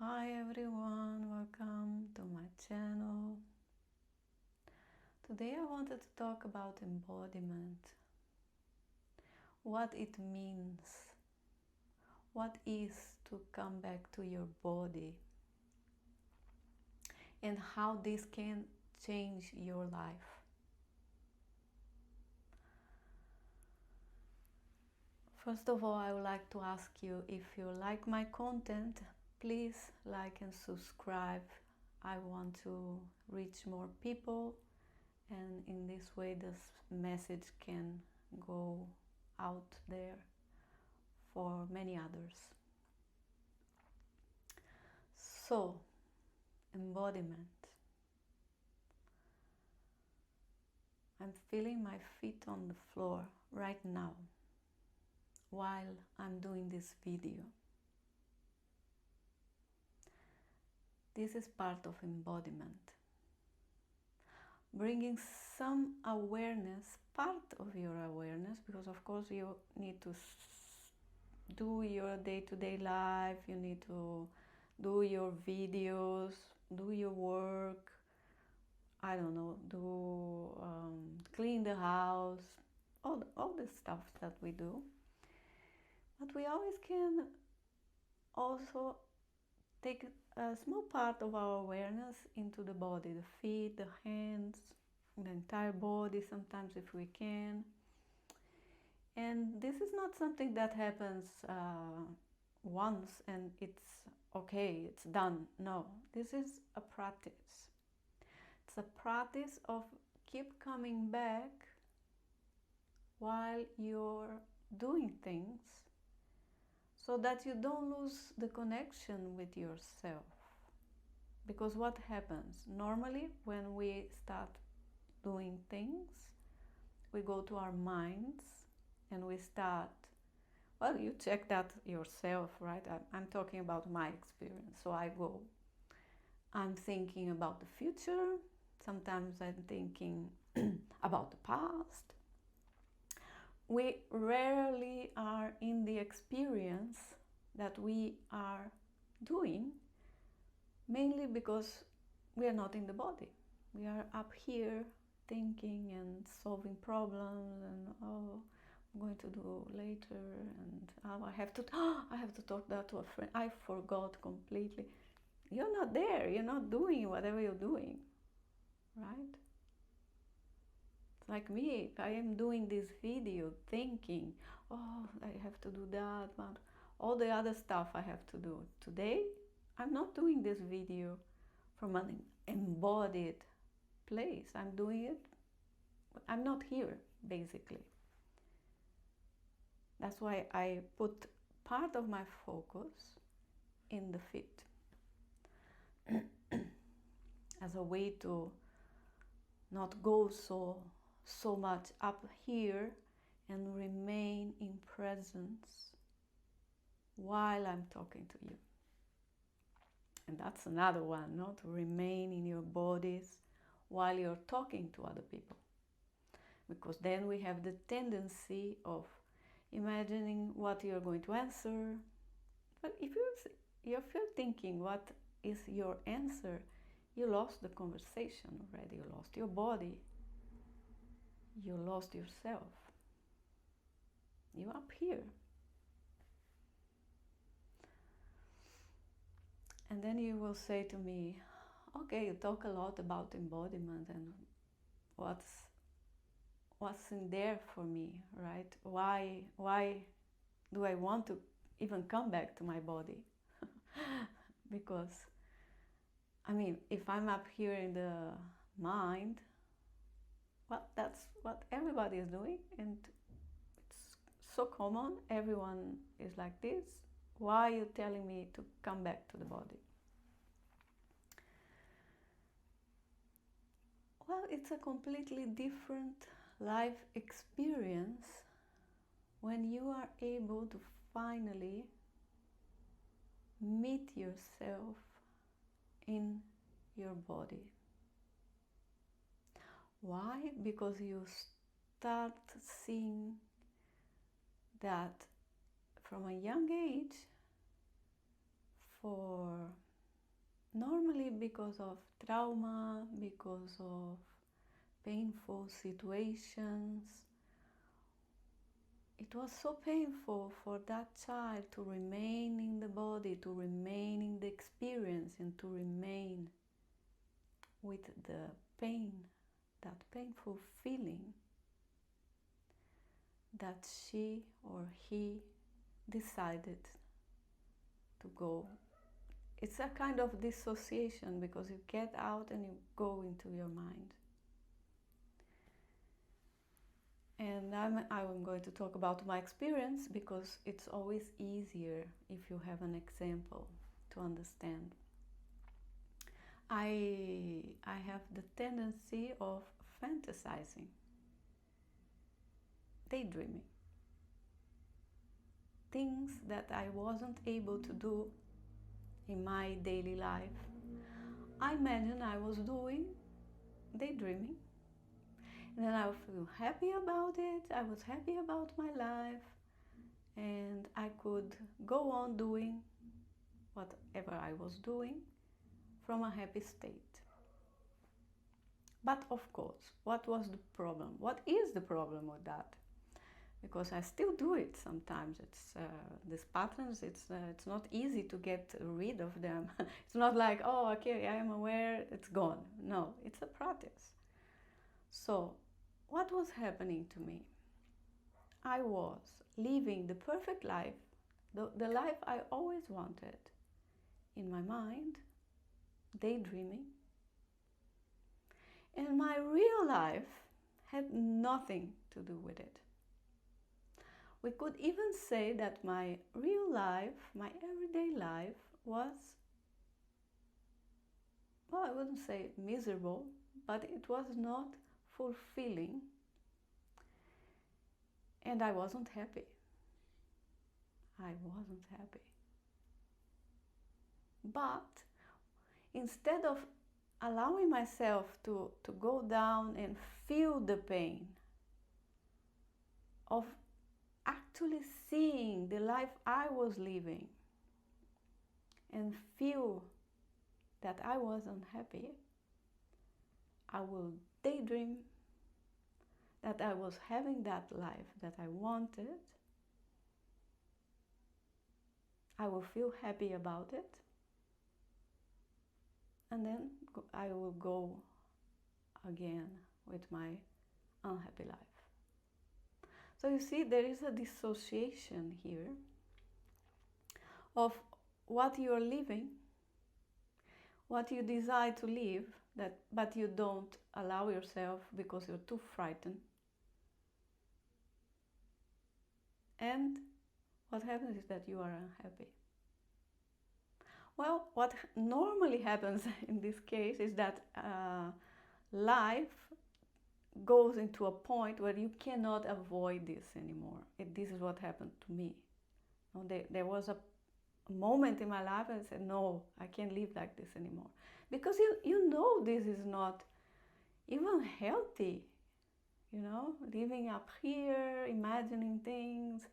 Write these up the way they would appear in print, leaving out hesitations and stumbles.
Hi everyone, welcome to my channel. Today I wanted to talk about embodiment. What it means. What is to come back to your body. And how this can change your life. First of all, I would like to ask you, if you like my content, please like and subscribe. I want to reach more people, and in this way this message can go out there for many others. So, embodiment. I'm feeling my feet on the floor right now while I'm doing this video. This is part of embodiment. Bringing some awareness, part of your awareness, because of course you need to do your day-to-day life, you need to do your videos, do your work, I don't know, clean the house, all the stuff that we do. But we always can also take a small part of our awareness into the body, the feet, the hands, the entire body sometimes if we can. And this is not something that happens once and it's okay, it's done. No, this is a practice. It's a practice of keep coming back while you're doing things, so that you don't lose the connection with yourself. Because what happens? Normally when we start doing things, we go to our minds and we start, well, you check that yourself, right? I'm talking about my experience. So I'm thinking about the future. Sometimes I'm thinking about the past. We rarely are in the experience that we are doing, mainly because we are not in the body. We are up here thinking and solving problems and I'm going to do later, and I have to talk that to a friend. I forgot completely. You're not there, you're not doing whatever you're doing, right? Like me, if I am doing this video thinking, oh, I have to do that, but all the other stuff I have to do. Today, I'm not doing this video from an embodied place. I'm doing it, I'm not here, basically. That's why I put part of my focus in the feet as a way to not go so much up here and remain in presence while I'm talking to you. And that's another one, not to remain in your bodies while you're talking to other people. Because then we have the tendency of imagining what you're going to answer. But if you're thinking what is your answer, you lost the conversation already. You lost your body. You lost yourself. You're up here. And then you will say to me, okay, you talk a lot about embodiment and what's in there for me, right? Why do I want to even come back to my body? Because, I mean, if I'm up here in the mind, well, that's what everybody is doing, and it's so common. Everyone is like this. Why are you telling me to come back to the body? Well, it's a completely different life experience when you are able to finally meet yourself in your body. Why? Because you start seeing that from a young age, for because of trauma, because of painful situations. It was so painful for that child to remain in the body, to remain in the experience, and to remain with the pain, that painful feeling that she or he decided to go. It's a kind of dissociation, because you get out and you go into your mind. And I'm going to talk about my experience, because it's always easier if you have an example to understand. I have the tendency of fantasizing, daydreaming, things that I wasn't able to do in my daily life. I imagine I was doing, daydreaming, and then I would feel happy about it. I was happy about my life, and I could go on doing whatever I was doing from a happy state. But of course, what was the problem? What is the problem with that? Because I still do it sometimes. It's these patterns. It's not easy to get rid of them. It's not like, oh, okay, I am aware, it's gone. No, it's a practice. So, what was happening to me? I was living the perfect life, the life I always wanted, in my mind, daydreaming. And my real life had nothing to do with it. We could even say that my real life, my everyday life, was, well, I wouldn't say miserable, but it was not fulfilling, and I wasn't happy. I wasn't happy. But instead of allowing myself to go down and feel the pain of actually seeing the life I was living and feel that I wasn't happy, I will daydream that I was having that life that I wanted. I will feel happy about it, and then I will go again with my unhappy life. So you see, there is a dissociation here of what you are living, what you desire to live, but you don't allow yourself because you're too frightened. And what happens is that you are unhappy. Well, what normally happens in this case is that life goes into a point where you cannot avoid this anymore. This is what happened to me. There was a moment in my life and I said, no, I can't live like this anymore. Because you know this is not even healthy. You know, living up here, imagining things.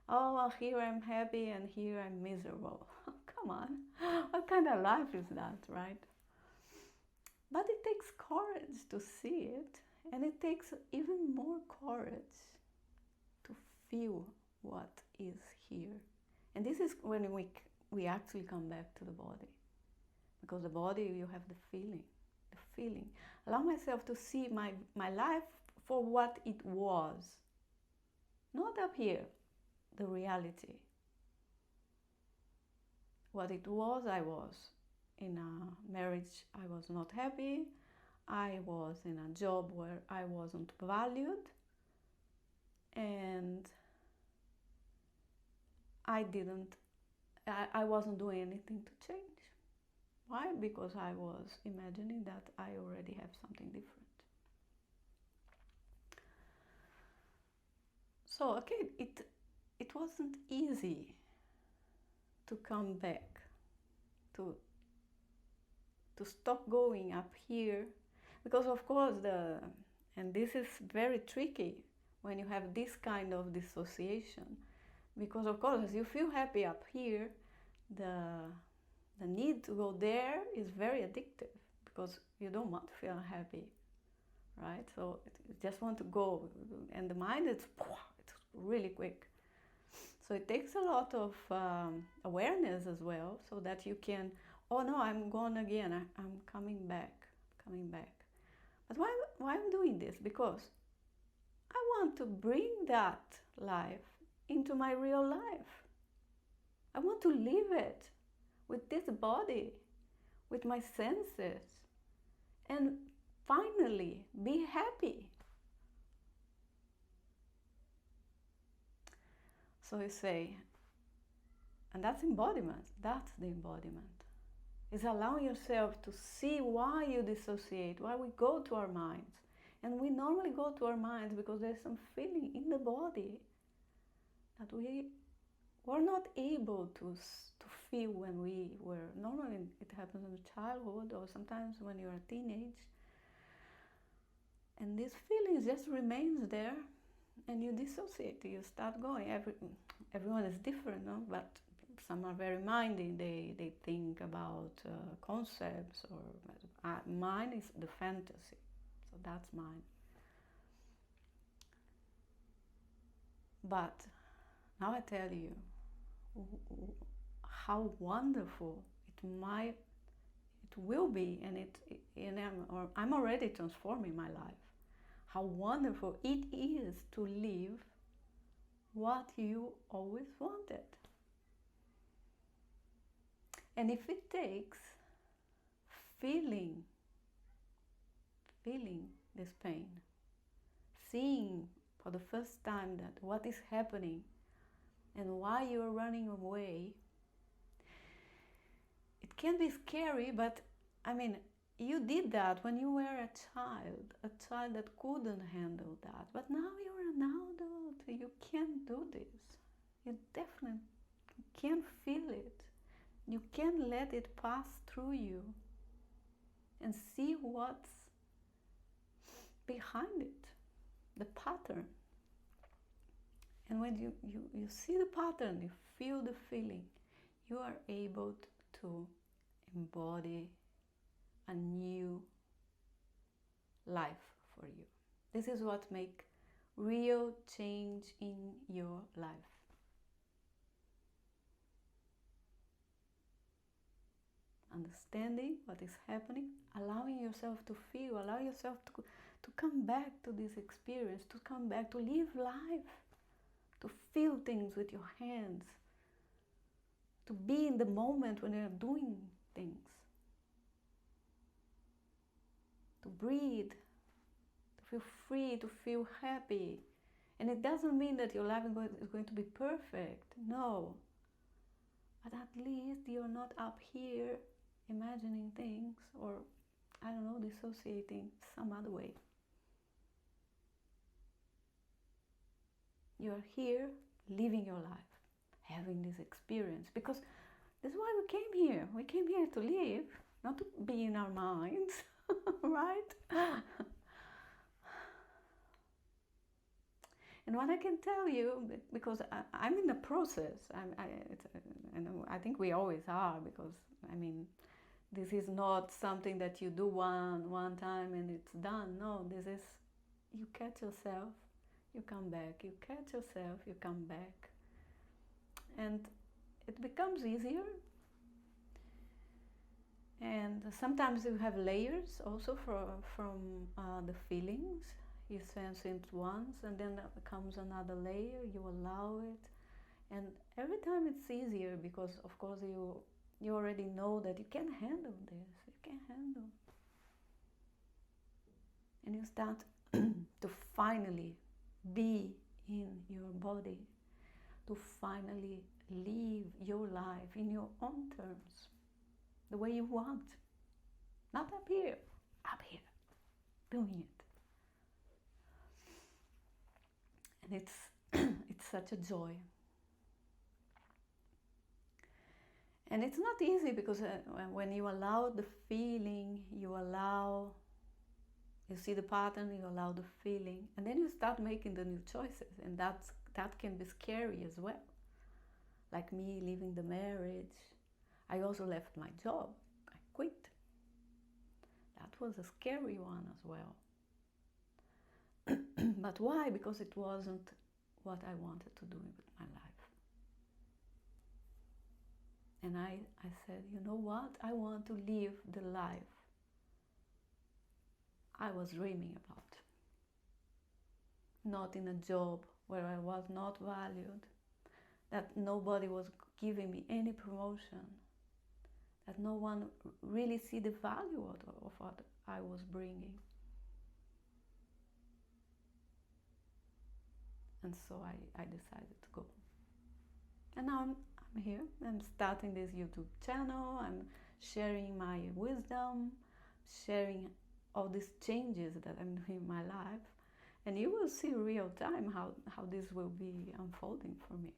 Oh, well, here I'm happy and here I'm miserable. Come on, what kind of life is that, right? But it takes courage to see it, and it takes even more courage to feel what is here. And this is when we actually come back to the body. Because the body, you have the feeling. Allow myself to see my life for what it was. Not up here, the reality. What it was, I was in a marriage I was not happy. I was in a job where I wasn't valued. And I wasn't doing anything to change. Why? Because I was imagining that I already have something different. So, okay, it wasn't easy to come back, to stop going up here, because of course and this is very tricky when you have this kind of dissociation, because of course as you feel happy up here, The need to go there is very addictive because you don't want to feel unhappy, right? So you just want to go, and the mind it's really quick. So it takes a lot of awareness as well, so that you can, oh no, I'm gone again, I'm coming back. But why I'm doing this? Because I want to bring that life into my real life. I want to live it with this body, with my senses, and finally be happy. So you say, and that's embodiment, that's the embodiment. Is allowing yourself to see why you dissociate, why we go to our minds. And we normally go to our minds because there's some feeling in the body that we were not able to feel when we were. Normally it happens in childhood or sometimes when you're a teenage. And this feeling just remains there and you dissociate, you start going. Everyone is different, no? But some are very mindy, they think about concepts, or mine is the fantasy, so that's mine. But now I tell you how wonderful it will be, and I'm already transforming my life. How wonderful it is to live what you always wanted. And if it takes feeling this pain, seeing for the first time that what is happening and why you are running away, it can be scary, but I mean, you did that when you were a child that couldn't handle that. But now you're an adult, you can't do this. You definitely can feel it. You can let it pass through you and see what's behind it, the pattern. And when you see the pattern, you feel the feeling, you are able to embody a new life for you. This is what makes real change in your life. Understanding what is happening, allowing yourself to feel, allow yourself to come back to this experience, to come back to live life, to feel things with your hands, to be in the moment when you're doing things, to breathe, to feel free, to feel happy. And it doesn't mean that your life is going to be perfect, no. But at least you're not up here imagining things or, I don't know, dissociating some other way. You're here living your life, having this experience, because that's why we came here. We came here to live, not to be in our minds, right? And what I can tell you, because I'm in the process, and I think we always are, because, I mean, this is not something that you do one time and it's done. No, this is, you catch yourself, you come back, you catch yourself, you come back. And it becomes easier. And sometimes you have layers also from the feelings. You sense it once and then comes another layer, you allow it. And every time it's easier because, of course, you already know that you can handle this, you can handle. And you start to finally be in your body, to finally live your life in your own terms, the way you want. Not up here, doing it. And it's such a joy. And it's not easy because when you allow the feeling, you see the pattern, you allow the feeling, and then you start making the new choices, and that can be scary as well. Like me leaving the marriage, I also left my job. I quit. That was a scary one as well. But why? Because it wasn't what I wanted to do with my life. And I said, you know what? I want to live the life I was dreaming about. Not in a job where I was not valued, that nobody was giving me any promotion, that no one really see the value of what I was bringing. And so I decided to go. And now I'm here. I'm starting this YouTube channel. I'm sharing my wisdom, sharing all these changes that I'm doing in my life. And you will see real time how this will be unfolding for me.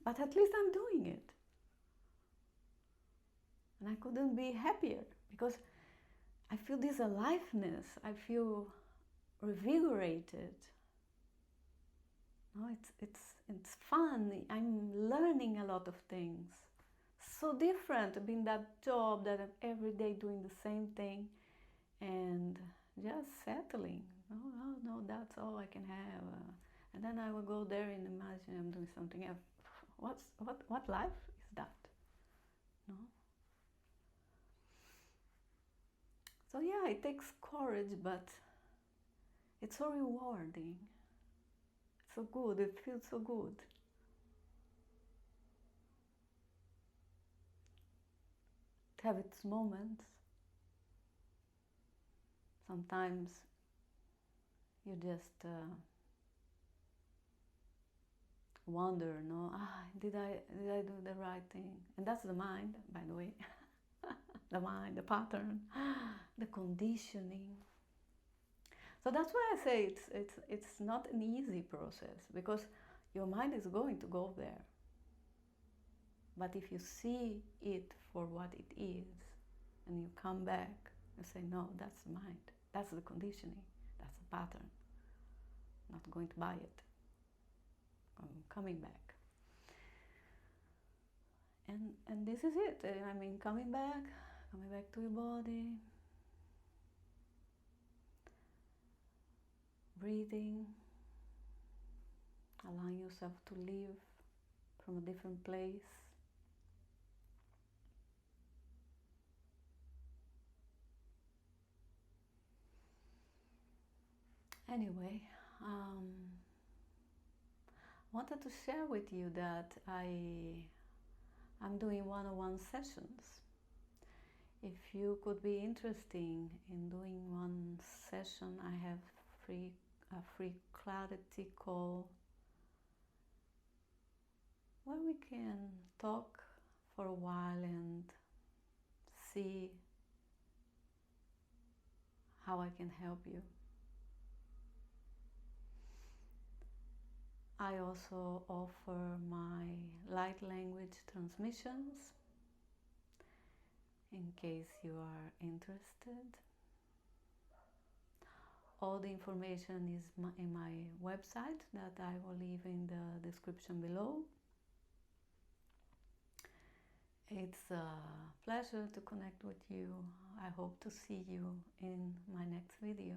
But at least I'm doing it. And I couldn't be happier because I feel this aliveness. I feel revigorated. No, it's fun. I'm learning a lot of things. So different being that job that I'm every day doing the same thing and just settling. No, that's all I can have. And then I will go there and imagine I'm doing something else. What life is that? No. So yeah, it takes courage, but it's so rewarding. It's so good. It feels so good. To have its moments. Sometimes you just wonder, no, did I do the right thing? And that's the mind, by the way. The mind, the pattern, the conditioning. So that's why I say it's not an easy process, because your mind is going to go there. But if you see it for what it is, and you come back and say, no, that's the mind, that's the conditioning, that's the pattern. I'm not going to buy it. I'm coming back. And this is it. I mean, coming back to your body, breathing, allowing yourself to live from a different place. Anyway, wanted to share with you that I'm doing one-on-one sessions. If you could be interested in doing one session, I have a free clarity call where we can talk for a while and see how I can help you. I also offer my light language transmissions in case you are interested. All the information is in my website that I will leave in the description below. It's a pleasure to connect with you. I hope to see you in my next video.